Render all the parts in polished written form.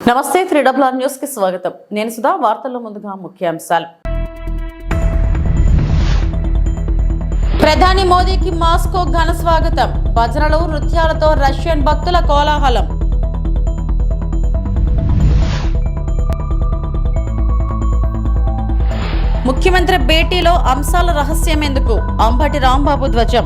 నమస్తే త్రిడబ్ల్యూఆర్ న్యూస్ కి స్వాగతం. నేను సుధా. వార్తల్లో ముందుగా ముఖ్యాంశాలు. ప్రధాని మోదీకి మాస్కో ఘన స్వాగతం. భజనలు నృత్యాలతో రష్యన్ భక్తుల కోలాహలం. ముఖ్యమంత్రి భేటీలో అంశాల రహస్యం ఎందుకు? అంబటి రాంబాబు ధ్వజం.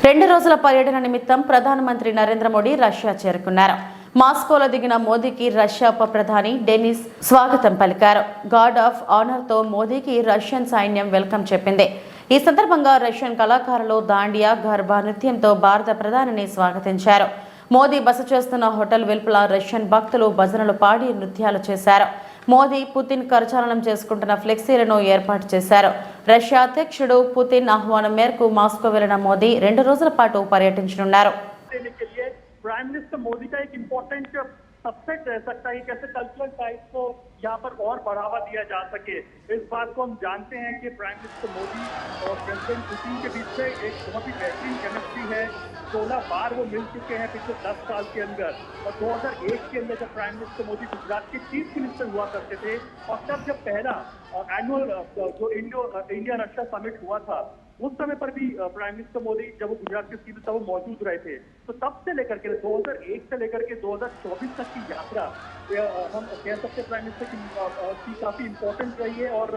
2 రోజుల పర్యటన నిమిత్తం ప్రధానమంత్రి నరేంద్ర మోడీ రష్యా చేరుకున్నారు. మాస్కోలో దిగిన మోదీకి రష్యా ఉప ప్రధాని డెనిస్ స్వాగతం పలికారు. గార్డ్ ఆఫ్ ఆనర్ తో మోదీకి రష్యన్ సైన్యం వెల్కమ్ చెప్పింది. ఈ సందర్భంగా రష్యన్ కళాకారులు దాండియా గర్భా నృత్యంతో భారత ప్రధానిని స్వాగతించారు. మోదీ బస చేస్తున్న హోటల్ వెలుపల రష్యన్ భక్తులు భజనలు పాడి నృత్యాలు చేశారు. మోదీ పుతిన్ కరచాలనం చేసుకుంటున్న ఫ్లెక్సీలను ఏర్పాటు చేశారు. రష్యా అధ్యక్షుడు పుతిన్ ఆహ్వానం మేరకు మాస్కో వెళ్లిన మోదీ 2 రోజుల పాటు పర్యటించనున్నారు. प्राइम मिनिस्टर मोदी का एक इम्पोर्टेंट सबसेट रह सकता है, कैसे कल्चरल टाइप को यहाँ पर और बढ़ावा दिया जा सके। इस बात को हम जानते हैं कि प्राइम मिनिस्टर मोदी और प्रेसिडेंट पुतिन के बीच में एक बहुत ही बेहतरीन केमिस्ट्री है। 16 बार वो मिल चुके हैं पिछले 10 साल के अंदर। और 2001 के अंदर जब प्राइम मिनिस्टर मोदी गुजरात के चीफ मिनिस्टर हुआ करते थे और तब जब पहला एनुअल जो इंडिया रशिया समिट हुआ था उस समय पर भी प्राइम मिनिस्टर मोदी जब वो गुजरात के सीएम तब वो मौजूद रहे थे। तो तब से लेकर के 2001 से लेकर के 2024 तक की यात्रा हम कह सकते प्राइम मिनिस्टर की काफी इम्पोर्टेंट रही है। और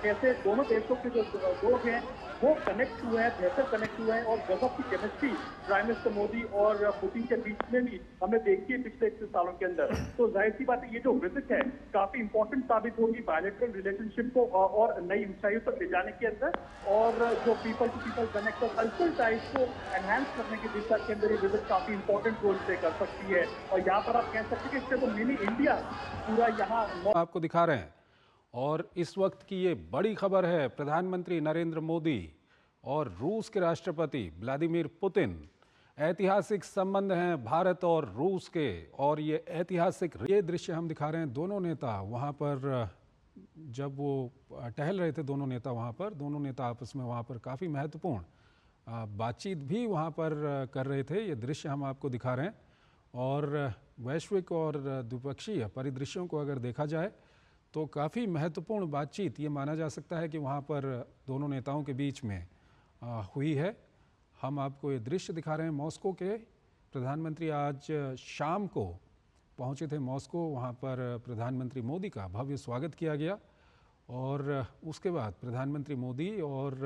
कैसे दोनों देशों के जो लोग हैं वो कनेक्ट हुए हैं, बेहतर कनेक्ट हुए हैं और गजब की केमिस्ट्री प्राइम मिनिस्टर मोदी और पुतिन के बीच में भी हमने देखी है पिछले 1 सालों के अंदर। तो जाहिर सी बात है ये जो विजिट है काफी इंपॉर्टेंट साबित होगी बायलैटरल रिलेशनशिप को और नई ऊंचाइयों तक ले जाने के अंदर और जो पीपल टू पीपल कनेक्ट और कल्चरल टाइप को एनहांस करने की दिशा के अंदर ये विजिट काफी इंपॉर्टेंट रोल प्ले कर सकती है। और यहाँ पर आप कह सकते हैं कि इससे तो मिनी इंडिया पूरा यहाँ आपको दिखा रहे हैं। और इस वक्त की ये बड़ी खबर है, प्रधानमंत्री नरेंद्र मोदी और रूस के राष्ट्रपति व्लादिमीर पुतिन, ऐतिहासिक संबंध हैं भारत और रूस के। और ये ऐतिहासिक ये दृश्य हम दिखा रहे हैं, दोनों नेता वहाँ पर जब वो टहल रहे थे, दोनों नेता वहाँ पर, दोनों नेता आपस में वहाँ पर काफ़ी महत्वपूर्ण बातचीत भी वहाँ पर कर रहे थे। ये दृश्य हम आपको दिखा रहे हैं। और वैश्विक और द्विपक्षीय परिदृश्यों को अगर देखा जाए तो काफ़ी महत्वपूर्ण बातचीत ये माना जा सकता है कि वहाँ पर दोनों नेताओं के बीच में हुई है। हम आपको ये दृश्य दिखा रहे हैं। मॉस्को के प्रधानमंत्री आज शाम को पहुँचे थे मॉस्को। वहाँ पर प्रधानमंत्री मोदी का भव्य स्वागत किया गया और उसके बाद प्रधानमंत्री मोदी और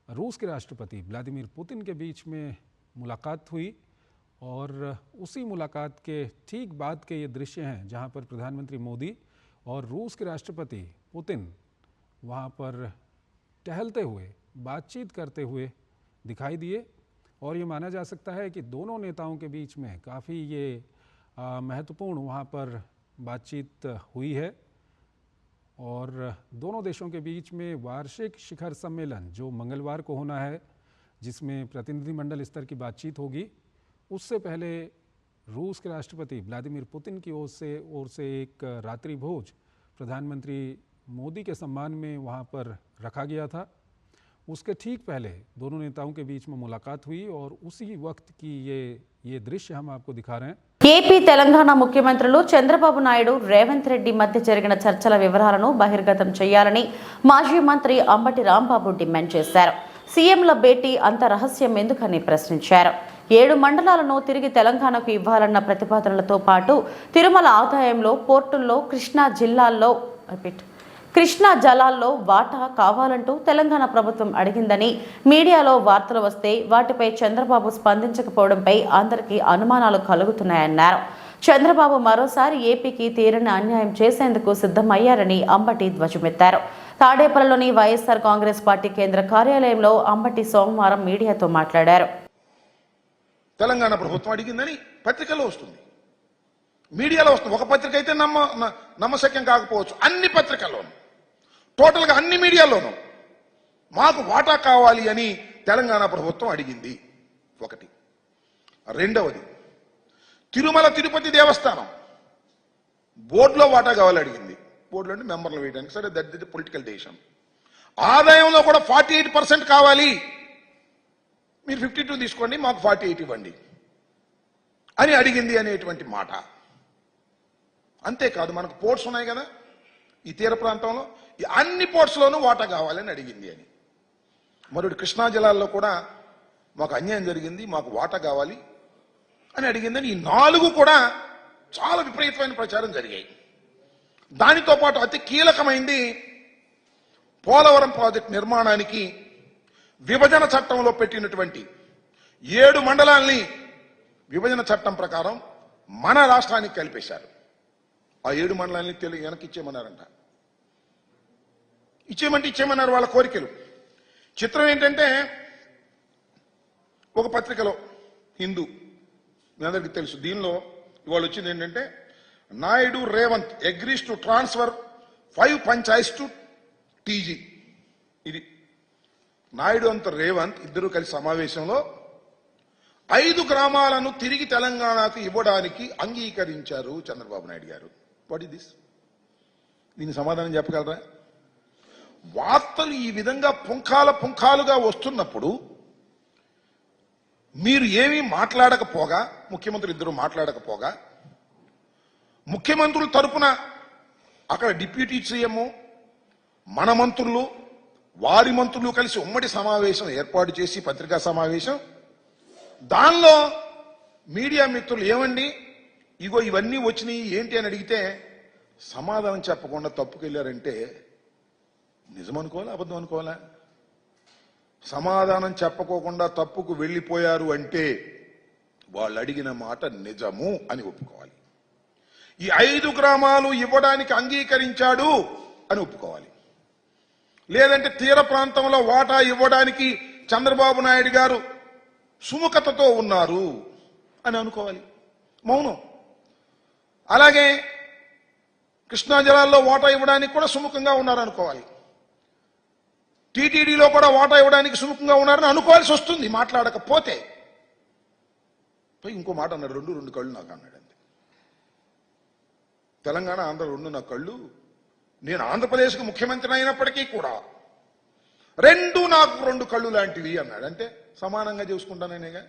रूस के राष्ट्रपति व्लादिमीर पुतिन के बीच में मुलाकात हुई। और उसी मुलाकात के ठीक बाद के ये दृश्य हैं जहाँ पर प्रधानमंत्री मोदी और रूस के राष्ट्रपति पुतिन वहाँ पर टहलते हुए बातचीत करते हुए दिखाई दिए। और ये माना जा सकता है कि दोनों नेताओं के बीच में काफ़ी ये महत्वपूर्ण वहाँ पर बातचीत हुई है। और दोनों देशों के बीच में वार्षिक शिखर सम्मेलन जो मंगलवार को होना है, जिसमें प्रतिनिधिमंडल स्तर की बातचीत होगी, उससे पहले रूस के राष्ट्रपति व्लादिमीर पुतिन की ओर से एक रात्रि भोज प्रधानमंत्री मोदी के सम्मान में वहाँ पर रखा गया था। उसके ठीक पहले दोनों नेताओं के बीच में मुलाकात हुई और उसी वक्त की ये दृश्य हम आपको दिखा रहे हैं। ఏపీ తెలంగాణ ముఖ్యమంత్రులు చంద్రబాబు నాయుడు రేవంత్ రెడ్డి మధ్య జరిగిన చర్చల వివరాలను బహిర్గతం చేయాలని మాజీ మంత్రి అంబటి రాంబాబు డిమాండ్ చేశారు. సీఎంల భేటీ అంత రహస్యం ఎందుకని ప్రశ్నించారు. 7 మండలాలను తిరిగి తెలంగాణకు ఇవ్వాలన్న ప్రతిపాదనలతో పాటు తిరుమల ఆదాయంలో పోర్టుల్లో కృష్ణా జలాల్లో వాటా కావాలంటూ తెలంగాణ ప్రభుత్వం అడిగిందని మీడియాలో వార్తలు వస్తే వాటిపై చంద్రబాబు స్పందించకపోవడంపై అందరికీ అనుమానాలు కలుగుతున్నాయన్నారు. చంద్రబాబు మరోసారి ఏపీకి తీరని అన్యాయం చేసేందుకు సిద్ధమయ్యారని అంబటి ధ్వజమెత్తారు. తాడేపల్లిలోని వైఎస్ఆర్ కాంగ్రెస్ పార్టీ కేంద్ర కార్యాలయంలో అంబటి సోమవారం మీడియాతో మాట్లాడారు. తెలంగాణ ప్రభుత్వం అడిగిందని పత్రికలో వస్తుంది, మీడియాలో వస్తుంది. ఒక పత్రిక అయితే నమ్మశక్యం కాకపోవచ్చు, అన్ని పత్రికల్లోనూ టోటల్గా అన్ని మీడియాలోనూ మాకు వాటా కావాలి అని తెలంగాణ ప్రభుత్వం అడిగింది. ఒకటి. రెండవది, తిరుమల తిరుపతి దేవస్థానం బోర్డులో వాటా కావాలి అడిగింది. బోర్డులో అంటే మెంబర్లు వేయడానికి, సరే దట్ ఇస్ పొలిటికల్ డెసిషన్. ఆదాయంలో కూడా 48% కావాలి, మీరు 52 తీసుకోండి, మాకు 48 ఇవ్వండి అని అడిగింది అనేటువంటి మాట. అంతేకాదు మనకు పోర్ట్స్ ఉన్నాయి కదా ఈ తీర ప్రాంతంలో, ఈ అన్ని పోర్ట్స్లోనూ వాటా కావాలని అడిగింది అని. మరొకటి కృష్ణా జిల్లాల్లో కూడా మాకు అన్యాయం జరిగింది, మాకు వాటా కావాలి అని అడిగిందని. ఈ 4 కూడా చాలా విపరీతమైన ప్రచారం జరిగాయి. దానితో పాటు అతి కీలకమైంది పోలవరం ప్రాజెక్టు నిర్మాణానికి విభజన చట్టంలో పెట్టినటువంటి 7 మండలాల్ని విభజన చట్టం ప్రకారం మన రాష్ట్రానికి కలిపేశారు. ఆ 7 మండలాల్ని వెనక్కి ఇచ్చేయమన్నారంట. ఇచ్చేయమన్నారు వాళ్ళ కోరికలు. చిత్రం ఏంటంటే ఒక పత్రికలో హిందూ, మీ అందరికీ తెలుసు, దీనిలో ఇవాళ వచ్చింది ఏంటంటే Naidu Revanth agrees to transfer 5 panchayats to TG. ఇది నాయుడు అంత రేవంత్ ఇద్దరు కలిసి సమావేశంలో 5 గ్రామాలను తిరిగి తెలంగాణకు ఇవ్వడానికి అంగీకరించారు చంద్రబాబు నాయుడు గారు. What is this? దీని సమాధానం చెప్పగలరా? వార్తలు ఈ విధంగా పుంఖాలుగా వస్తున్నప్పుడు మీరు ఏమీ మాట్లాడకపోగా, ముఖ్యమంత్రులు ఇద్దరు మాట్లాడకపోగా, ముఖ్యమంత్రుల తరపున అక్కడ డిప్యూటీ సీఎం, మన మంత్రులు, వారి మంత్రులు కలిసి ఉమ్మడి సమావేశం ఏర్పాటు చేసి పత్రికా సమావేశం, దానిలో మీడియా మిత్రులు ఏమండి ఇగో ఇవన్నీ వచ్చినాయి ఏంటి అని అడిగితే సమాధానం చెప్పకుండా తప్పుకెళ్లారంటే నిజమనుకోవాలా అబద్ధం అనుకోవాలా? సమాధానం చెప్పకోకుండా తప్పుకు వెళ్లిపోయారు అంటే వాళ్ళు అడిగిన మాట నిజము అని ఒప్పుకోవాలి. ఈ 5 గ్రామాలు ఇవ్వడానికి అంగీకరించాడు అని ఒప్పుకోవాలి. లేదంటే తీర ప్రాంతంలో వాటా ఇవ్వడానికి చంద్రబాబు నాయుడు గారు సుముఖతతో ఉన్నారు అని అనుకోవాలి. మౌనం. అలాగే కృష్ణా జిల్లాలో వాటా ఇవ్వడానికి కూడా సుముఖంగా ఉన్నారు అనుకోవాలి. టీటీడీలో కూడా వాటా ఇవ్వడానికి సుముఖంగా ఉన్నారని అనుకోవాల్సి వస్తుంది మాట్లాడకపోతే. ఇంకో మాట అన్నాడు, రెండు కళ్ళు నాకు అన్నాడు. అంతే. తెలంగాణ ఆంధ్ర 2 నా కళ్ళు. నేను ఆంధ్రప్రదేశ్కి ముఖ్యమంత్రి అయినప్పటికీ కూడా 2 నాకు 2 కళ్ళు లాంటివి అన్నాడు. అంటే సమానంగా చూసుకుంటానేగా.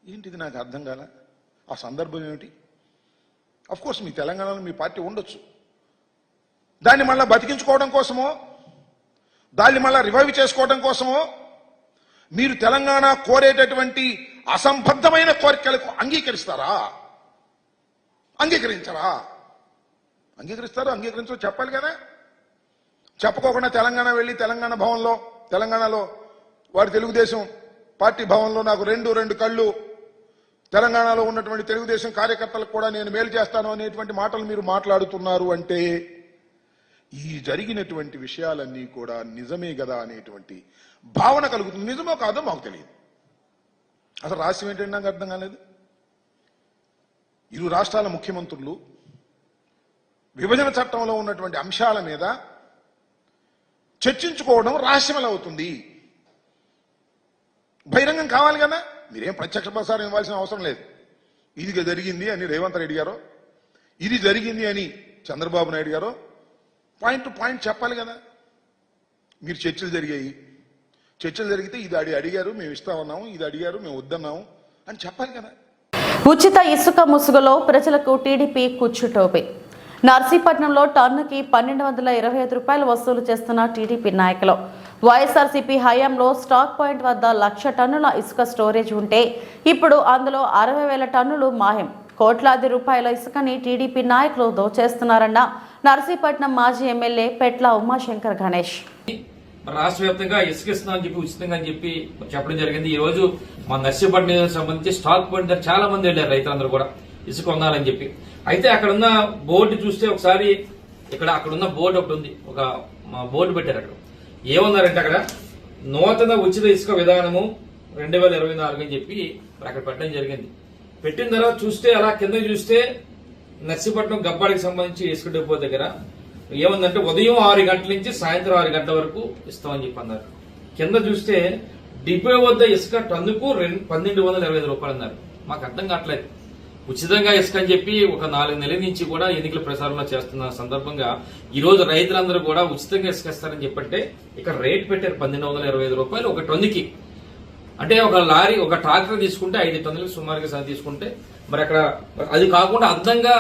ఏంటిది నాకు అర్థం కాల. ఆ సందర్భం ఏమిటి? అఫ్ కోర్స్ మీ తెలంగాణలో మీ పార్టీ ఉండొచ్చు. దాన్ని మళ్ళా బతికించుకోవడం కోసమో, దాన్ని మళ్ళా రివైవ్ చేసుకోవడం కోసమో మీరు తెలంగాణ కోరేటటువంటి అసంబద్ధమైన కోరికలకు అంగీకరిస్తారా? అంగీకరించరా? అంగీకరిస్తారో అంగీకరించో చెప్పాలి కదా. చెప్పుకోకుండా తెలంగాణ వెళ్ళి తెలంగాణ భవన్లో, తెలంగాణలో వారి తెలుగుదేశం పార్టీ భవన్లో నాకు 2 కళ్ళు, తెలంగాణలో ఉన్నటువంటి తెలుగుదేశం కార్యకర్తలకు కూడా నేను మేలు చేస్తాను అనేటువంటి మాటలు మీరు మాట్లాడుతున్నారు అంటే ఈ జరిగినటువంటి విషయాలన్నీ కూడా నిజమే కదా అనేటువంటి భావన కలుగుతుంది. నిజమో కాదో మాకు తెలియదు. అసలు రహస్యం ఏంటంటే నాకు అర్థం కాలేదు. 2 రాష్ట్రాల ముఖ్యమంత్రులు విభజన చట్టంలో ఉన్నటువంటి అంశాల మీద చర్చించుకోవడం రహస్యం ఎలా అవుతుంది? బహిరంగం కావాలి కదా. మీరేం ప్రత్యక్ష ప్రసారం ఇవ్వాల్సిన అవసరం లేదు. ఇది జరిగింది అని రేవంత్ రెడ్డి గారో, ఇది జరిగింది అని చంద్రబాబు నాయుడు గారో పాయింట్ టు పాయింట్ చెప్పాలి కదా. మీరు చర్చలు జరిగాయి, చర్చలు జరిగితే ఇది అడిగారు మేము ఇస్తామన్నాము, ఇది అడిగారు మేము వద్దన్నాము అని చెప్పాలి కదా. ఉచిత ఇసుక ముసుగులో ప్రజలకు టీడీపీ కుచ్చుటోపి. నర్సీపట్నంలో టన్నుకి 1225 రూపాయలు వసూలు చేస్తున్న టీడీపీ నాయకులు. వైఎస్ఆర్సీపీ హయాంలో స్టాక్ పాయింట్ వద్ద 1,00,000 టన్నుల ఇసుక స్టోరేజ్ ఉంటే ఇప్పుడు అందులో 60,000 టన్నులు మాయం. కోట్లాది రూపాయల ఇసుకని టీడీపీ నాయకులు దోచేస్తున్నారన్న నర్సీపట్నం మాజీ ఎమ్మెల్యే పెట్ల ఉమాశంకర్ గణేష్. రాష్ట్ర వ్యాప్తంగా ఇసుక ఇస్తున్నామని చెప్పి ఉచితంగా అని చెప్పి చెప్పడం జరిగింది. ఈ రోజు మా నర్సీపట్నం సంబంధించి స్టాక్ పాయింట్ దగ్గర చాలా మంది వెళ్ళారు రైతులందరూ కూడా ఇసుక కొనాలని చెప్పి. అయితే అక్కడ ఉన్న బోర్డు చూస్తే ఒకసారి అక్కడ ఉన్న బోర్డు ఒకటి ఉంది, ఒక బోర్డు పెట్టారు. అక్కడ ఏమన్నారంటే అక్కడ నూతన ఉచిత ఇసుక విధానము 2024 అని చెప్పి అక్కడ పెట్టడం జరిగింది. పెట్టిన తర్వాత చూస్తే అలా కింద చూస్తే నర్సీపట్నం గబ్బాడికి సంబంధించి ఇసుక డిపో దగ్గర ఏముందంటే ఉదయం 6 గంటల నుంచి సాయంత్రం 6 గంటల వరకు ఇస్తామని చెప్పి అన్నారు. కింద చూస్తే డిపో వద్ద ఇసుక టన్నుకు 1,225 రూపాయలు అన్నారు. మాకు అర్థం కావట్లేదు. ఉచితంగా ఇసుక అని చెప్పి ఒక 4 నెలల నుంచి కూడా ఎన్నికల ప్రచారంలో చేస్తున్న సందర్భంగా ఈ రోజు రైతులందరూ కూడా ఉచితంగా ఇసుక ఇస్తారని చెప్పంటే ఇక్కడ రేట్ పెట్టారు 1,225 రూపాయలు ఒక టన్నుకి. అంటే ఒక లారీ, ఒక ట్రాక్టర్ తీసుకుంటే 5 టన్నులకు సుమారుగా తీసుకుంటే మరి అక్కడ అది కాకుండా అర్థంగా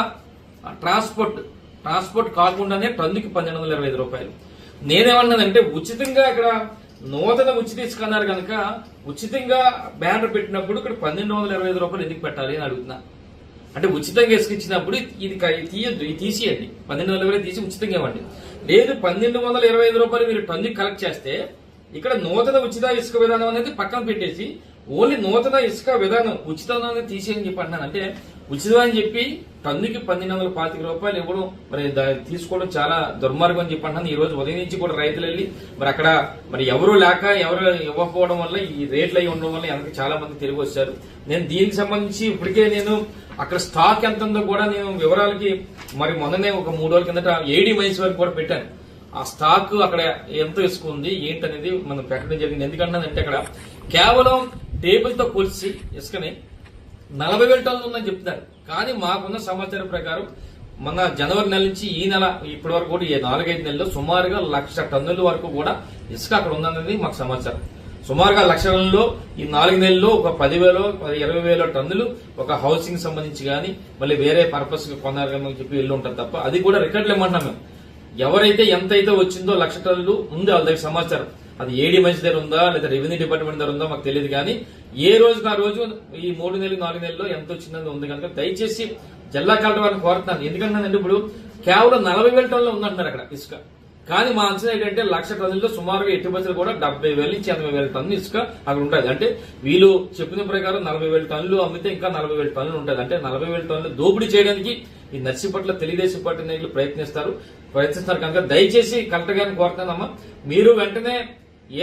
ట్రాన్స్పోర్ట్ కాకుండానే టన్నుకి 1225 రూపాయలు. నేనేమన్నానంటే ఉచితంగా ఇక్కడ నూతన ఉచిత ఇసుక అన్నారు కనుక ఉచితంగా బ్యానర్ పెట్టినప్పుడు ఇక్కడ 1225 రూపాయలు ఎందుకు పెట్టాలి అని అడుగుతున్నా. అంటే ఉచితంగా ఇసుక ఇచ్చినప్పుడు ఇది తీయద్దు, ఇది తీసేయండి, 1225 తీసి ఉచితంగా ఇవ్వండి. లేదు 1225 రూపాయలు మీరు టన్నుకి కలెక్ట్ చేస్తే ఇక్కడ నూతన ఉచిత ఇసుక విధానం అనేది పక్కన పెట్టేసి ఓన్లీ నూతన ఇసుక విధానం ఉచితం అనేది తీసేయని చెప్పి అంటున్నాను. అంటే ఉచితం అని చెప్పి టన్నుకి 1225 రూపాయలు ఇవ్వడం మరి తీసుకోవడం చాలా దుర్మార్గం అని చెప్పి అంటున్నాను. ఈ రోజు ఉదయం నుంచి కూడా రైతులు వెళ్ళి మరి అక్కడ మరి ఎవరు లేక ఎవరు ఇవ్వకపోవడం వల్ల ఈ రేట్లు అయి ఉండడం వల్ల వెనక చాలా మంది తిరిగి వచ్చారు. నేను దీనికి సంబంధించి ఇప్పటికే నేను అక్కడ స్టాక్ ఎంత ఉందో కూడా నేను వివరాలకి మరి మొన్ననే ఒక 3 రోజుల కిందట ఏడీ మైన్స్ వరకు కూడా పెట్టాను. ఆ స్టాక్ అక్కడ ఎంత ఇసుక ఉంది ఏంటనేది మనం పెట్టడం జరిగింది. ఎందుకంటే అక్కడ కేవలం టేబుల్ తో కొలిసి ఇసుకని 40,000 టన్నులు ఉందని చెప్తున్నారు. కానీ మాకున్న సమాచారం ప్రకారం మన జనవరి నెల నుంచి ఈ నెల ఇప్పటి వరకు కూడా 4-5 నెలల్లో సుమారుగా 1,00,000 టన్నుల వరకు కూడా ఇసుక అక్కడ ఉందన్నది మాకు సమాచారం. సుమారుగా 1,00,000 టన్నుల్లో ఈ 4 నెలల్లో ఒక 10,000-20,000 టన్నులు ఒక హౌసింగ్ సంబంధించి కానీ మళ్ళీ వేరే పర్పస్ కొనాలని చెప్పి వెళ్ళి ఉంటుంది తప్ప అది కూడా రికార్డులు ఇవ్వమంటున్నాం మేము. ఎవరైతే ఎంతైతే వచ్చిందో 1,00,000 టన్నులు ఉంది వాళ్ళ దగ్గర సమాచారం. అది ఏడీ మంచి దగ్గర ఉందా లేదా రెవెన్యూ డిపార్ట్మెంట్ దగ్గర ఉందా మాకు తెలియదు. కానీ ఏ రోజుకి ఆ రోజు ఈ 3 నెలలు 4 నెలల్లో ఎంత వచ్చిందని ఉంది కనుక దయచేసి జిల్లా కలెక్టర్ వారిని కోరుతున్నాను. ఎందుకంటే ఇప్పుడు కేవలం 40,000 టన్నులు ఉందంటున్నారు అక్కడ ఇసుక. కానీ మా అంచనా ఏంటంటే 1,00,000 టన్నుల్లో సుమారుగా ఎట్టి బస్సులు కూడా 70,000 నుంచి 80,000 టన్నులు ఇసుక అక్కడ ఉంటుంది. అంటే వీళ్ళు చెప్పిన ప్రకారం 40,000 టన్నులు అమ్మితే ఇంకా 40,000 టన్నులు ఉంటుంది. అంటే 40,000 టన్నులు దోపిడీ చేయడానికి ఈ నర్సీపట్ల తెలుగుదేశం పార్టీ నాయకులు ప్రయత్నిస్తారు కనుక దయచేసి కలెక్టర్ గారిని కోరుతానమ్మా, మీరు వెంటనే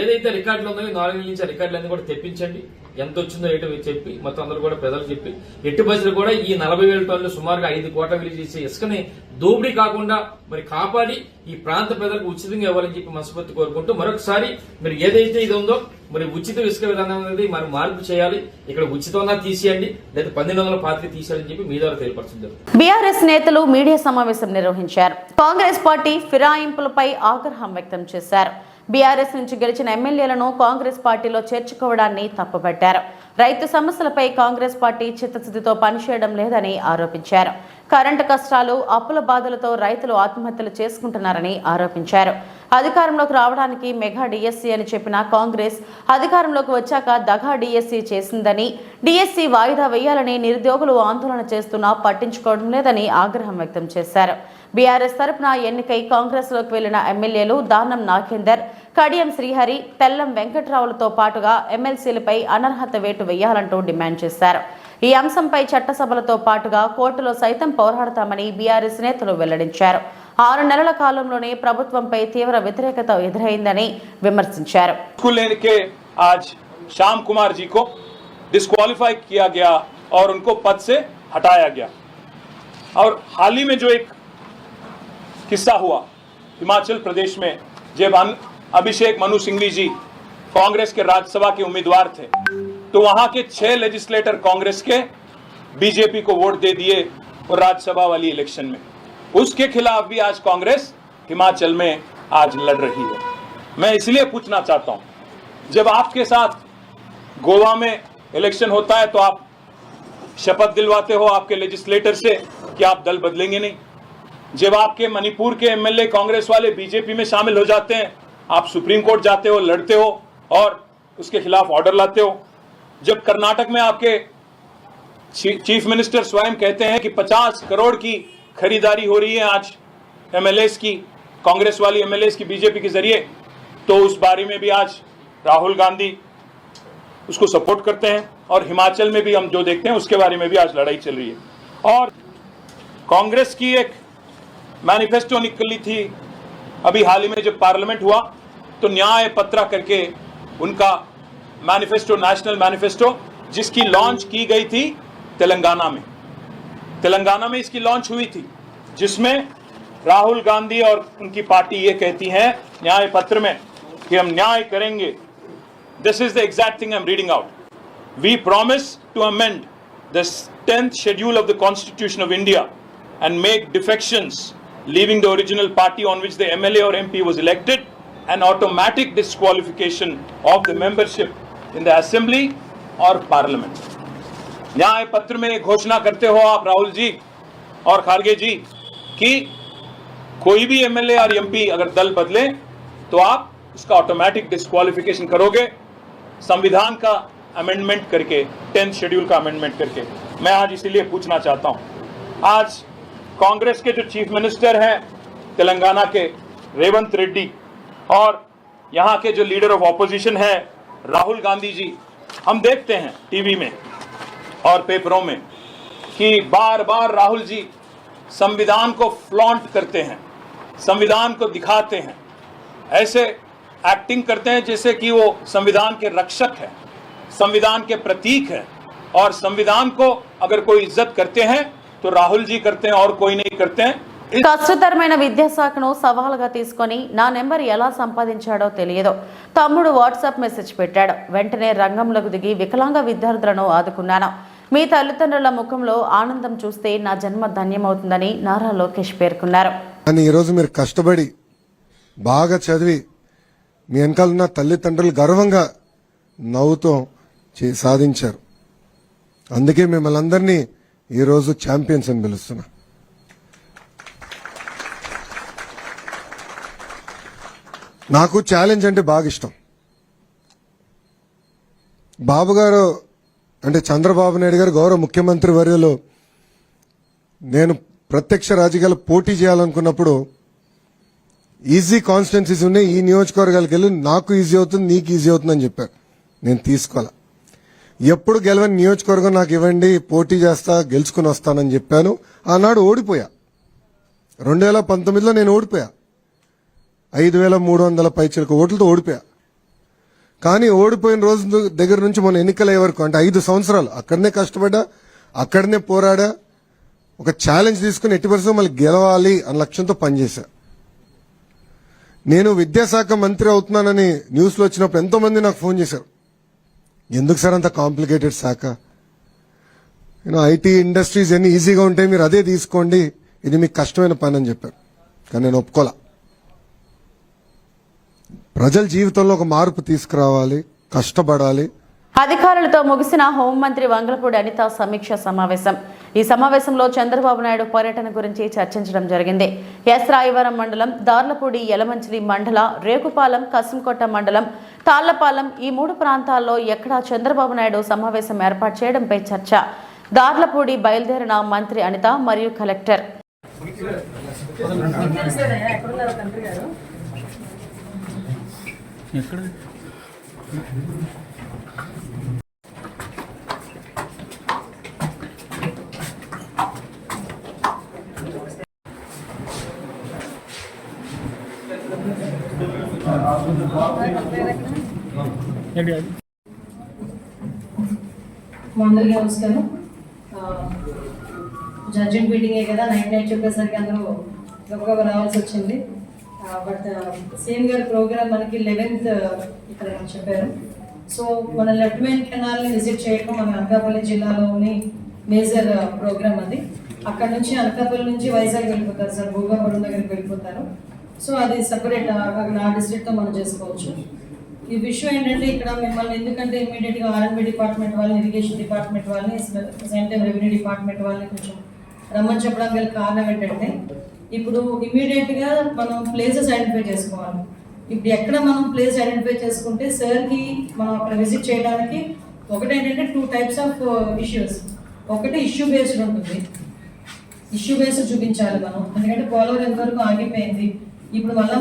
ఏదైతే రికార్డులు ఉన్నాయో 4 నెలల నుంచి ఆ రికార్డులన్నీ కూడా తెప్పించండి. ఎంత వచ్చిందో ఏంటో చెప్పి మొత్తం అందరూ కూడా ప్రజలు చెప్పి ఎట్టి బస్సులు కూడా ఈ 40,000 టన్నులు సుమారుగా 5 కోట్ల విలువ చేసే ఇసుకని దోపిడీ కాకుండా మరి కాపాడి ఈ ప్రాంత ప్రజలకు ఉచితంగా ఇవ్వాలని చెప్పి మనస్ఫూర్తి కోరుకుంటూ మరొకసారి మరి ఏదైతే ఇది ఉందో మరి ఉచిత ఇసుక విధానం అనేది మరి మార్పు చేయాలి. ఇక్కడ ఉచితంగా తీసేయండి లేదా 1225 తీసేయాలని చెప్పి మీ ద్వారా తెలియపరచుంది. బీఆర్ఎస్ నేతలు మీడియా సమావేశం నిర్వహించారు. కాంగ్రెస్ పార్టీ ఫిరాయింపులపై ఆగ్రహం వ్యక్తం చేశారు. బీఆర్ఎస్ నుంచి గెలిచిన ఎమ్మెల్యేలను కాంగ్రెస్ పార్టీలో చేర్చుకోవడాన్ని తప్పుపట్టారు. రైతు సమస్యలపై కాంగ్రెస్ పార్టీ చిత్తశుద్ధితో పనిచేయడం లేదని ఆరోపించారు. కరెంటు కష్టాలు, అప్పుల బాధలతో రైతులు ఆత్మహత్యలు చేసుకుంటున్నారని ఆరోపించారు. అధికారంలోకి రావడానికి మెగా డిఎస్సీ అని చెప్పిన కాంగ్రెస్ అధికారంలోకి వచ్చాక దగా డిఎస్సీ చేసిందని, డిఎస్సీ వాయిదా వేయాలని నిరుద్యోగులు ఆందోళన చేస్తున్నా పట్టించుకోవడం లేదని ఆగ్రహం వ్యక్తం చేశారు. బీఆర్ఎస్ తరపున ఎన్నికై కాంగ్రెస్ లోకి వెళ్లిన ఎమ్మెల్యేలు దానం నాగేందర్, కడియం శ్రీహరి, తెల్లం వెంకట్రావులతో పాటుగా ఎమ్మెల్సీలపై అనర్హత వేటు వేయాలంటూ డిమాండ్ చేశారు. ఈ అంశంపై చట్టసభలతో పాటుగా కోర్టులో సైతం పోరాడతామని బీఆర్ఎస్ నేతలు వెల్లడించారు. 6 నెలల కాలంలోనే ప్రభుత్వంపై తీవ్ర వ్యతిరేకత ఎదురైందని విమర్శించారు. आज श्याम कुमार जी को डिस्क्वालीफाई किया गया और उनको पद से हटाया गया। और हाल ही में जो एक किस्सा हुआ हिमाचल प्रदेश में, जब अभिषेक मनु सिंघवी जी कांग्रेस के राज्यसभा के उम्मीदवार थे तो वहां के 6 लेजिस्लेटर कांग्रेस के बीजेपी को वोट दे दिए और राज्यसभा वाली इलेक्शन में उसके खिलाफ भी आज कांग्रेस हिमाचल में आज लड़ रही है। मैं इसलिए पूछना चाहता हूं, जब आपके साथ गोवा में इलेक्शन होता है तो आप शपथ दिलवाते हो आपके लेजिस्लेटर से कि आप दल बदलेंगे नहीं। जब आपके मणिपुर के एमएलए कांग्रेस वाले बीजेपी में शामिल हो जाते हैं आप सुप्रीम कोर्ट जाते हो, लड़ते हो और उसके खिलाफ ऑर्डर लाते हो। जब कर्नाटक में आपके चीफ मिनिस्टर स्वयं कहते हैं कि 50 करोड़ की खरीदारी हो रही है आज एमएलएस की, कांग्रेस वाली एमएलएस की बीजेपी के जरिए, तो उस बारे में भी आज राहुल गांधी उसको सपोर्ट करते हैं। और हिमाचल में भी हम जो देखते हैं उसके बारे में भी आज लड़ाई चल रही है। और कांग्रेस की एक मैनिफेस्टो निकली थी अभी हाल ही में जब पार्लियामेंट हुआ तो न्याय पत्र करके उनका मैनिफेस्टो, नेशनल मैनिफेस्टो, जिसकी लॉन्च की गई थी तेलंगाना में इसकी लॉन्च हुई थी, जिसमें राहुल गांधी और उनकी पार्टी ये कहती है न्याय पत्र में कि हम न्याय करेंगे। This is the exact thing I am reading out. We promise to amend the 10th schedule of the constitution of India and make defections leaving the original party on which the MLA or MP was elected an automatic disqualification of the membership in the assembly or parliament। न्याय पत्र में घोषणा करते हो आप राहुल जी और खारगे जी कि कोई भी एमएलए और एमपी अगर दल बदले तो आप उसका ऑटोमेटिक डिस्क्वालिफिकेशन करोगे, संविधान का अमेंडमेंट करके, 10th शेड्यूल का अमेंडमेंट करके। मैं आज इसीलिए पूछना चाहता हूं, आज कांग्रेस के जो चीफ मिनिस्टर हैं तेलंगाना के रेवंत रेड्डी और यहां के जो लीडर ऑफ ऑपोजिशन है राहुल गांधी जी, हम देखते हैं टीवी में और पेपरों में कि बार बार राहुल जी संविधान को फ्लॉन्ट करते हैं, संविधान को दिखाते हैं, ऐसे एक्टिंग करते हैं जैसे कि वो संविधान के रक्षक है, संविधान के प्रतीक है। और संविधान को अगर कोई इज्जत करते हैं तो राहुल जी करते हैं और कोई नहीं करते हैं। కష్టతరమైన విద్యాశాఖను సవాలుగా తీసుకొని నా నెంబర్ ఎలా సంపాదించాడో తెలియదు. తమ్ముడు వాట్సాప్ మెసేజ్ పెట్టాడు. వెంటనే రంగంలోకి దిగి వికలాంగ విద్యార్థులను ఆదుకున్నాను. మీ తల్లిదండ్రుల ముఖంలో ఆనందం చూస్తే నా జన్మ ధన్యమవుతుందని నారా లోకేష్ పేర్కొన్నారు. కానీ ఈరోజు మీరు కష్టపడి బాగా చదివి మీ వెనకాల ఉన్న తల్లిదండ్రులు గర్వంగా నవ్వుతో సాధించారు. అందుకే మిమ్మల్ని అందరినీ ఈరోజు ఛాంపియన్స్ అని పిలుస్తున్నా. నాకు ఛాలెంజ్ అంటే బాగా ఇష్టం. బాబు గారు అంటే చంద్రబాబు నాయుడు గారు గౌరవ ముఖ్యమంత్రి వర్యులు నేను ప్రత్యక్ష రాజకీయాలు పోటీ చేయాలనుకున్నప్పుడు ఈజీ కాన్స్టిట్యున్సీస్ ఉన్నాయి, ఈ నియోజకవర్గాలకు వెళ్ళి నాకు ఈజీ అవుతుంది, నీకు ఈజీ అవుతుంది అని చెప్పారు. నేను తీసుకోవాలా. ఎప్పుడు గెలవని నియోజకవర్గం నాకు ఇవ్వండి, పోటీ చేస్తా, గెలుచుకుని వస్తానని చెప్పాను. ఆనాడు ఓడిపోయా. 2019లో నేను ఓడిపోయా. 5,300 పైచిలకు ఓట్లతో ఓడిపోయా. కానీ ఓడిపోయిన రోజు దగ్గర నుంచి మొన్న ఎన్నికలయ్యే వరకు అంటే 5 సంవత్సరాలు అక్కడనే కష్టపడ్డా, అక్కడనే పోరాడా, ఒక ఛాలెంజ్ తీసుకుని ఎట్టి పరిస్థితుల్లో మళ్ళీ గెలవాలి అన్న లక్ష్యంతో పనిచేశా. నేను విద్యాశాఖ మంత్రి అవుతున్నానని న్యూస్లో వచ్చినప్పుడు ఎంతో మంది నాకు ఫోన్ చేశారు. ఎందుకు సార్ అంత కాంప్లికేటెడ్ శాఖ, ఐటీ ఇండస్ట్రీస్ ఎన్ని ఈజీగా ఉంటాయి, మీరు అదే తీసుకోండి, ఇది మీకు కష్టమైన పని అని చెప్పారు. కానీ నేను ఒప్పుకోలా. ప్రజల జీవితంలో ఒక మార్పు తీసుకురావాలి, కష్టపడాలి. అధికారులతో ముగిసిన హోంమంత్రి వంగలపూడి అనిత సమీక్ష సమావేశం. ఈ సమావేశంలో చంద్రబాబు నాయుడు పర్యటన గురించి చర్చించడం జరిగింది. ఎస్ రాయవరం మండలం, దార్లపూడి, యలమంచిలి మండల, రేకుపాలెం, కసింకోట మండలం, తాళ్లపాలెం ఈ 3 ప్రాంతాల్లో ఎక్కడా చంద్రబాబు నాయుడు సమావేశం ఏర్పాటు చేయడంపై చర్చ. దార్లపూడి బయలుదేరిన మంత్రి అనిత మరియు కలెక్టర్. అందరికీ నమస్కారం. జడ్జిమెంట్ మీటింగే కదా, నైట్ చెప్పేసరికి అందరూ గబగబా రావాల్సి వచ్చింది. బట్ సీఎం గారి ప్రోగ్రామ్ మనకి 11th ఇక్కడ చెప్పారు. సో మన లెఫ్ట్ మెయిన్ కెనాల్ని విజిట్ చేయడం మన అనకాపల్లి జిల్లాలోని మేజర్ ప్రోగ్రామ్ అది. అక్కడ నుంచి అనకాపల్లి నుంచి వైజాగ్ వెళ్ళిపోతారు సార్, భోగాపురం దగ్గరికి వెళ్ళిపోతారు. సో అది సపరేట్, ఆ డిస్ట్రిక్ట్తో మనం చేసుకోవచ్చు. ఈ విషయం ఏంటంటే ఇక్కడ మిమ్మల్ని ఎందుకంటే ఇమీడియట్గా ఆర్ఎండ్బి డిపార్ట్మెంట్ వాళ్ళని, ఇరిగేషన్ డిపార్ట్మెంట్ వాళ్ళని, సేమ్ టైం రెవెన్యూ డిపార్ట్మెంట్ వాళ్ళని కొంచెం రమ్మని చెప్పడం గల కారణం ఏంటంటే ఇప్పుడు ఇమీడియట్గా మనం ప్లేసెస్ ఐడెంటిఫై చేసుకోవాలి. ఇప్పుడు ఎక్కడ మనం ప్లేస్ ఐడెంటిఫై చేసుకుంటే సార్కి మనం అక్కడ విజిట్ చేయడానికి ఒకటేంటంటే 2 types ఆఫ్ ఇష్యూస్. ఒకటి ఇష్యూ బేస్డ్ ఉంటుంది, ఇష్యూ బేస్డ్ చూపించాలి మనం, ఎందుకంటే పోలవరం ఎంతవరకు ఆగిపోయింది, ఇప్పుడు మళ్ళీ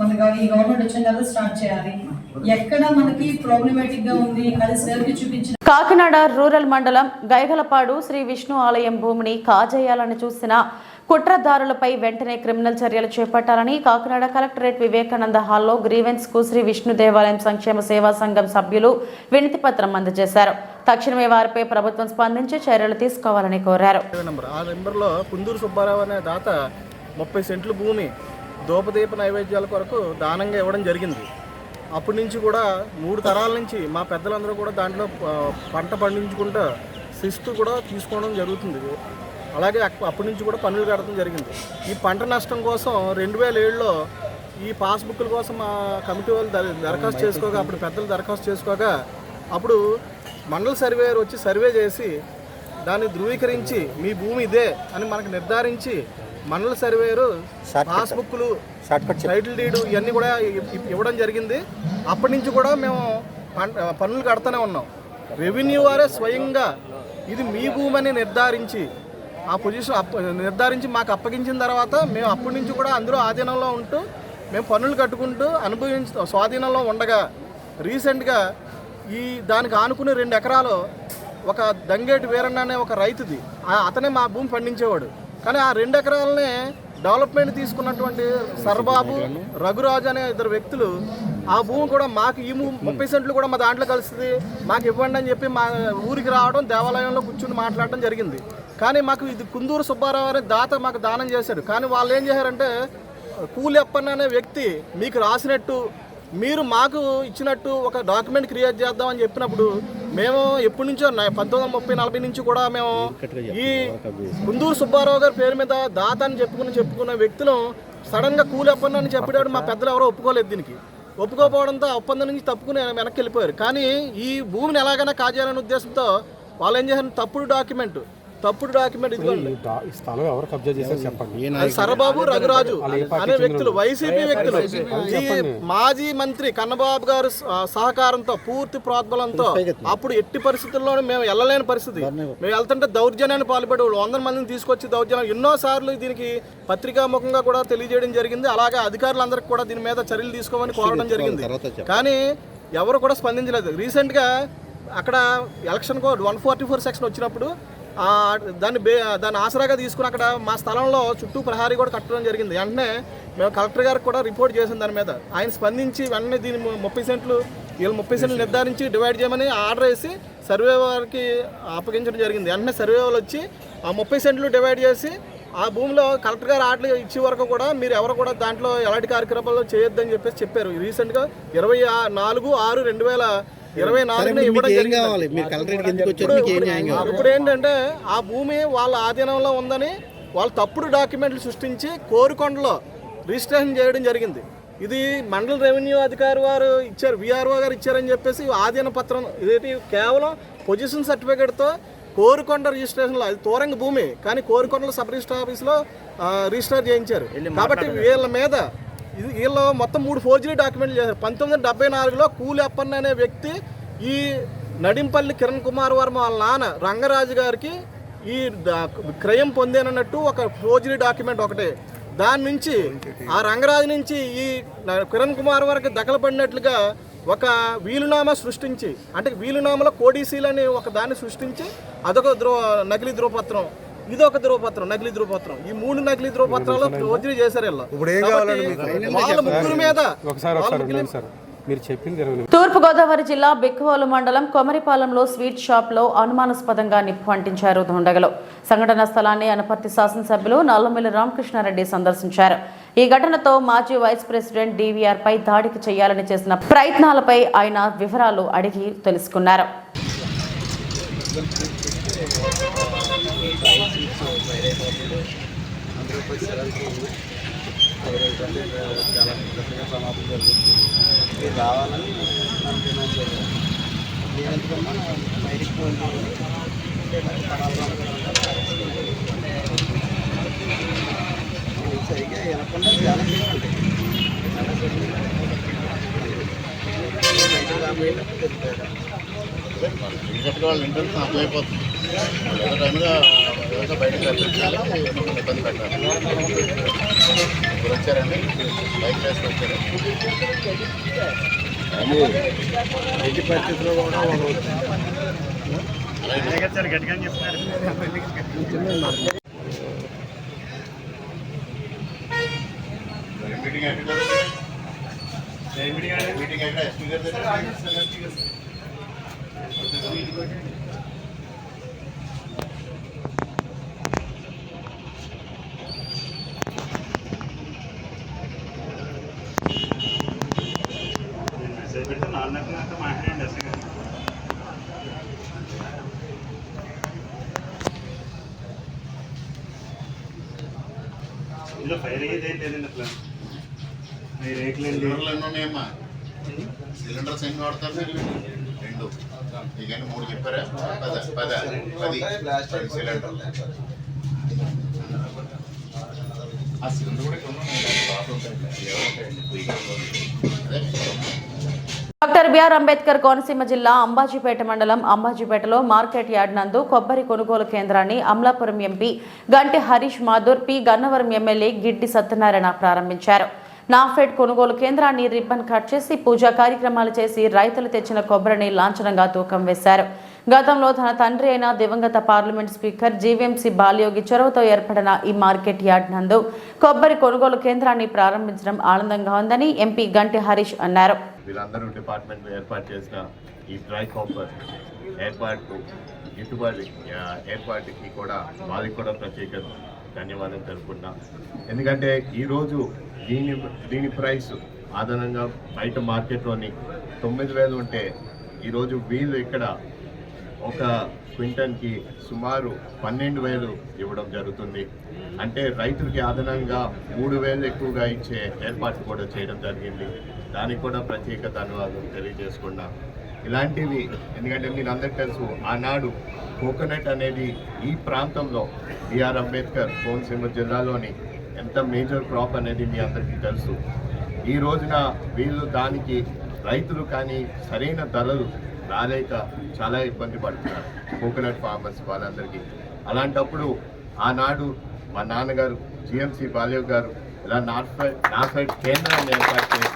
మన ఈ గవర్నమెంట్ వచ్చిన తర్వాత స్టార్ట్ చేయాలి. ఎక్కడ మనకి ప్రాబ్లమేటిక్ గా ఉంది అది సార్కి చూపించిన. కాకినాడ రూరల్ మండలం గైగలపాడు శ్రీ విష్ణు ఆలయం భూమిని కాజేయాలని చూసిన కుట్రదారులపై వెంటనే క్రిమినల్ చర్యలు చేపట్టాలని కాకినాడ కలెక్టరేట్ వివేకానంద హాల్లో గ్రీవెన్స్ కు శ్రీ విష్ణు దేవాలయం సంక్షేమ సేవా సంఘం సభ్యులు వినతి పత్రం అందజేశారు. తక్షణమే వారిపై ప్రభుత్వం స్పందించి చర్యలు తీసుకోవాలని కోరారు. ఆ నెంబర్లో కుందూరు సుబ్బారావు అనే దాత 30 సెంట్లు భూమి దూపదీప నైవేద్యాల కొరకు దానంగా ఇవ్వడం జరిగింది. అప్పటి నుంచి కూడా 3 తరాల నుంచి మా పెద్దలందరూ కూడా దాంట్లో పంట పండించుకుంటూ శిస్తు కూడా తీసుకోవడం జరుగుతుంది. అలాగే అప్పటి నుంచి కూడా పన్నులు కట్టడం జరిగింది. ఈ పంట నష్టం కోసం 2007లో ఈ పాస్బుక్ల కోసం మా కమిటీ వాళ్ళు దరఖాస్తు చేసుకోగా, అప్పుడు పెద్దలు దరఖాస్తు చేసుకోగా, అప్పుడు మండల సర్వేయర్ వచ్చి సర్వే చేసి దాన్ని ధృవీకరించి మీ భూమి ఇదే అని మనకు నిర్ధారించి మండల సర్వేరు పాస్బుక్లు టైటిల్ డీడ్ ఇవన్నీ కూడా ఇవ్వడం జరిగింది. అప్పటి నుంచి కూడా మేము పన్నులు కడుతూనే ఉన్నాం. రెవెన్యూ వారే స్వయంగా ఇది మీ భూమి అని నిర్ధారించి ఆ పొజిషన్ నిర్ధారించి మాకు అప్పగించిన తర్వాత మేము అప్పటి నుంచి కూడా అందరూ ఆధీనంలో ఉంటూ మేము పన్నులు కట్టుకుంటూ స్వాధీనంలో ఉండగా రీసెంట్గా దానికి ఆనుకుని 2 ఎకరాలు ఒక దంగేటి వీరన్న అనే ఒక రైతుది, అతనే మా భూమి పండించేవాడు. కానీ ఆ 2 ఎకరాలనే డెవలప్మెంట్ తీసుకున్నటువంటి సర్బాబు, రఘురాజు అనే 2 వ్యక్తులు ఆ భూమి కూడా మాకు ఈ 30 సెంట్లు కూడా మా దాంట్లో కలుస్తుంది, మాకు ఇవ్వండి అని చెప్పి మా ఊరికి రావడం, దేవాలయంలో కూర్చుని మాట్లాడడం జరిగింది. కానీ మాకు ఇది కుందూరు సుబ్బారావు అనే దాత మాకు దానం చేశాడు. కానీ వాళ్ళు ఏం చేశారంటే కూలెప్పన్న అనే వ్యక్తి మీకు రాసినట్టు మీరు మాకు ఇచ్చినట్టు ఒక డాక్యుమెంట్ క్రియేట్ చేద్దామని చెప్పినప్పుడు మేము ఎప్పటి నుంచో 1930-40 నుంచి కూడా మేము ఈ కుందూరు సుబ్బారావు గారి పేరు మీద దాత అని చెప్పుకున్న వ్యక్తులు సడన్గా కూలెప్పన్న అని చెప్పాడు. మా పెద్దలు ఎవరో ఒప్పుకోలేదు. దీనికి ఒప్పుకోకపోవడంతో ఆ ఒప్పందం నుంచి తప్పుకుని వెనక్కి వెళ్ళిపోయారు. కానీ ఈ భూమిని ఎలాగైనా కాజేయాలనే ఉద్దేశంతో వాళ్ళు ఏం చేశారు, తప్పుడు డాక్యుమెంట్ ఇదిగోండి. సరబాబు, రఘురాజు అనే వ్యక్తులు వైసీపీ వ్యక్తులు ఈ మాజీ మంత్రి కన్నబాబు గారు సహకారంతో పూర్తి ప్రోద్బలంతో అప్పుడు ఎట్టి పరిస్థితుల్లోనూ మేము వెళ్ళలేని పరిస్థితి. మేము వెళ్తుంటే దౌర్జన్యాన్ని పాల్పడే 100 మందిని తీసుకొచ్చి దౌర్జన్యం ఎన్నోసార్లు దీనికి పత్రికాముఖంగా కూడా తెలియజేయడం జరిగింది. అలాగే అధికారులందరికీ కూడా దీని మీద చర్యలు తీసుకోమని కోరడం జరిగింది. కానీ ఎవరు కూడా స్పందించలేదు. రీసెంట్గా అక్కడ ఎలక్షన్ కోడ్ 144 సెక్షన్ వచ్చినప్పుడు దాన్ని ఆసరాగా తీసుకుని అక్కడ మా స్థలంలో చుట్టూ ప్రహారీ కూడా కట్టడం జరిగింది. వెంటనే మేము కలెక్టర్ గారికి కూడా రిపోర్ట్ చేసాం. దాని మీద ఆయన స్పందించి వెంటనే దీన్ని 30 సెంట్లు వీళ్ళు 30 సెంట్లు నిర్ధారించి డివైడ్ చేయమని ఆర్డర్ వేసి సర్వే వారికి అప్పగించడం జరిగింది. వెంటనే సర్వే వాళ్ళు వచ్చి ఆ 30 సెంట్లు డివైడ్ చేసి ఆ భూమిలో కలెక్టర్ గారు ఆర్డర్ ఇచ్చే వరకు కూడా మీరు ఎవరు కూడా దాంట్లో ఎలాంటి కార్యక్రమాలు చేయొద్దని చెప్పారు. రీసెంట్గా 24/6/2024 ఇవ్వడం జరిగింది. ఇప్పుడు ఏంటంటే ఆ భూమి వాళ్ళ ఆధీనంలో ఉందని వాళ్ళు తప్పుడు డాక్యుమెంట్లు సృష్టించి కోరుకొండలో రిజిస్ట్రేషన్ చేయడం జరిగింది. ఇది మండల రెవెన్యూ అధికారి వారు ఇచ్చారు, విఆర్ఓ గారు ఇచ్చారని చెప్పేసి ఆధీన పత్రం ఇదేంటి కేవలం పొజిషన్ సర్టిఫికేట్తో కోరుకొండ రిజిస్ట్రేషన్లో, అది తోరంగ భూమి కానీ కోరుకొండలో సబ్ రిజిస్టర్ ఆఫీస్లో రిజిస్టర్ చేయించారు. కాబట్టి వీళ్ళు మొత్తం 3 ఫోర్జరీ డాక్యుమెంట్లు చేశారు. 1974లో కూలెప్పన్న అనే వ్యక్తి ఈ నడింపల్లి కిరణ్ కుమార్ వర్మ వాళ్ళ నాన్న రంగరాజు గారికి ఈ క్రయం పొందేనన్నట్టు ఒక ఫోర్జరీ డాక్యుమెంట్ ఒకటే. దాని నుంచి ఆ రంగరాజు నుంచి ఈ కిరణ్ కుమార్ వరకు దఖలపడినట్లుగా ఒక వీలునామా సృష్టించి, అంటే వీలునామాలో కోడీసీలు అని ఒక దాన్ని సృష్టించి అదొక నకిలీ ధ్రువపత్రం, ఇదొక ధ్రువపత్రం, నకిలీ ధ్రువపత్రం, ఈ 3 నకిలీ ధ్రువపత్రాలు ఫోర్జరీ చేశారు. వాళ్ళ ముగ్గురు మీద తూర్పుగోదావరి జిల్లా బిక్కవోలు మండలం కొమరిపాలెంలో స్వీట్ షాప్ లో అనుమానాస్పదంగా నిప్పు అంటించారు దుండగులు. సంఘటన స్థలాన్ని అనపర్తి శాసనసభ్యులు నల్లమిల్లి రామకృష్ణారెడ్డి సందర్శించారు. ఈ ఘటనతో మాజీ వైస్ ప్రెసిడెంట్ DVR పై దాడికి చేయాలని చేసిన ప్రయత్నాలపై ఆయన వివరాలు అడిగి తెలుసుకున్నారు. రావాలని ఎందుకన్నా బయటికి సరిగ్గా వినకుండా చాలా రీసెంట్గా వాళ్ళు ఇంటర్వ్యూస్ అర్థమైపోతుంది. ఏదో టైంగా ఏదో బయటకు రప్పించాలి, ఇబ్బంది పెట్టాలి. ఇప్పుడు వచ్చారండి, బైక్ వేసి వచ్చారు. ఎట్టి పరిస్థితుల్లో కూడా గట్టిగా చెప్తున్నారు. మీటింగ్ ఎక్కడ ఎస్పీ గారి దగ్గర మాట్లాడండి ఎస్ఐ గారు. ఇందులో ఫైర్ అయ్యేది ఏం లేదండి అసలు. సిలిండర్లు ఎన్ని ఉన్నాయమ్మా? సిలిండర్స్ ఎన్ని వాడతారు? 2. ఇక 3 చెప్పారా 10 సిలిండర్ ఆ సిలిండర్ కూడా ఇక్కడ డాక్టర్ బిఆర్ అంబేద్కర్ కోనసీమ జిల్లా అంబాజీపేట మండలం అంబాజీపేటలో మార్కెట్ యార్డ్ నందు కొబ్బరి కొనుగోలు కేంద్రాన్ని అమలాపురం ఎంపీ గంటి హరీష్ మాథూర్ పి గన్నవరం ఎమ్మెల్యే గిడ్డి సత్యనారాయణ ప్రారంభించారు. నాఫెడ్ కొనుగోలు కేంద్రాన్ని రిబ్బన్ కట్ చేసి పూజా కార్యక్రమాలు చేసి రైతులు తెచ్చిన కొబ్బరిని లాంఛనంగా తూకం వేశారు. గతంలో తన తండ్రి అయిన దివంగత పార్లమెంట్ స్పీకర్ జీవీఎంసీ బాలయోగి చొరవతో ఏర్పడిన ఈ మార్కెట్ యార్డ్ నందు కొబ్బరి కొనుగోలు కేంద్రాన్ని ప్రారంభించడం ఆనందంగా ఉందని ఎంపీ గంటి హరీష్ అన్నారు. వీళ్ళందరూ డిపార్ట్మెంట్ ఏర్పాటు చేసిన ఈ డ్రై కాపర్ ఏర్పాటుకి కూడా వారికి కూడా ప్రత్యేక ధన్యవాదాలు తెలుపుకుంటున్నాం. ఎందుకంటే ఈరోజు దీని ప్రైస్ అదనంగా బయట మార్కెట్లోని 9,000 ఉంటే ఈరోజు వీళ్ళు ఇక్కడ ఒక క్వింటల్కి సుమారు 12,000 ఇవ్వడం జరుగుతుంది. అంటే రైతులకి అదనంగా 3,000 ఎక్కువగా ఇచ్చే ఏర్పాటు కూడా చేయడం జరిగింది. దానికి కూడా ప్రత్యేక ధన్యవాదాలు తెలియజేసుకున్నాం. ఇలాంటివి ఎందుకంటే మీరు అందరికీ తెలుసు, ఆనాడు కోకోనట్ అనేది ఈ ప్రాంతంలో బిఆర్ అంబేద్కర్ కోనసీమ జిల్లాలోని ఎంత మేజర్ క్రాప్ అనేది మీ అందరికీ తెలుసు. ఈ రోజున వీళ్ళు దానికి రైతులు కానీ సరైన ధరలు రాలేక చాలా ఇబ్బంది పడుతున్నారు కోకోనట్ ఫార్మర్స్ వాళ్ళందరికీ. అలాంటప్పుడు ఆనాడు మా నాన్నగారు జీఎంసీ బాలయోగి గారు ఇలా నాఫెడ్ కేంద్రాన్ని ఏర్పాటు చేసి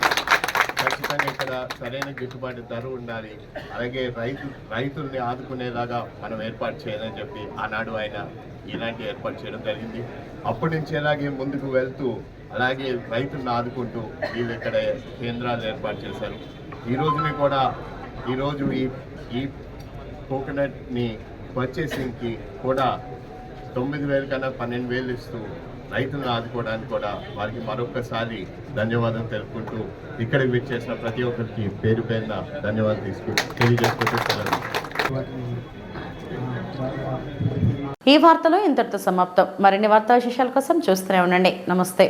ఖచ్చితంగా ఇక్కడ సరైన గిట్టుబాటు ధర ఉండాలి, అలాగే రైతుల్ని ఆదుకునేలాగా మనం ఏర్పాటు చేయాలని చెప్పి ఆనాడు ఆయన ఇలాంటి ఏర్పాటు చేయడం జరిగింది. అప్పటి నుంచి అలాగే ముందుకు వెళ్తూ అలాగే రైతులను ఆదుకుంటూ వీళ్ళు ఇక్కడ కేంద్రాలు ఏర్పాటు చేశారు. ఈరోజు ఈ కోకోనట్ని పర్చేసింగ్కి కూడా 9,000 కన్నా 12,000 ఇస్తూ రైతులను ఆదుకోవడానికి కూడా వారికి మరొకసారి ధన్యవాదాలు తెలుపుకుంటూ ఇక్కడికి విచ్చేసిన ప్రతి ఒక్కరికి పేరు పేరున ధన్యవాదాలు తెలియజేసుకుంటున్నాను. ఈ వార్తలు ఇంతటితో సమాప్తం. మరిన్ని వార్తా విశేషాల కోసం చూస్తూనే ఉండండి. నమస్తే.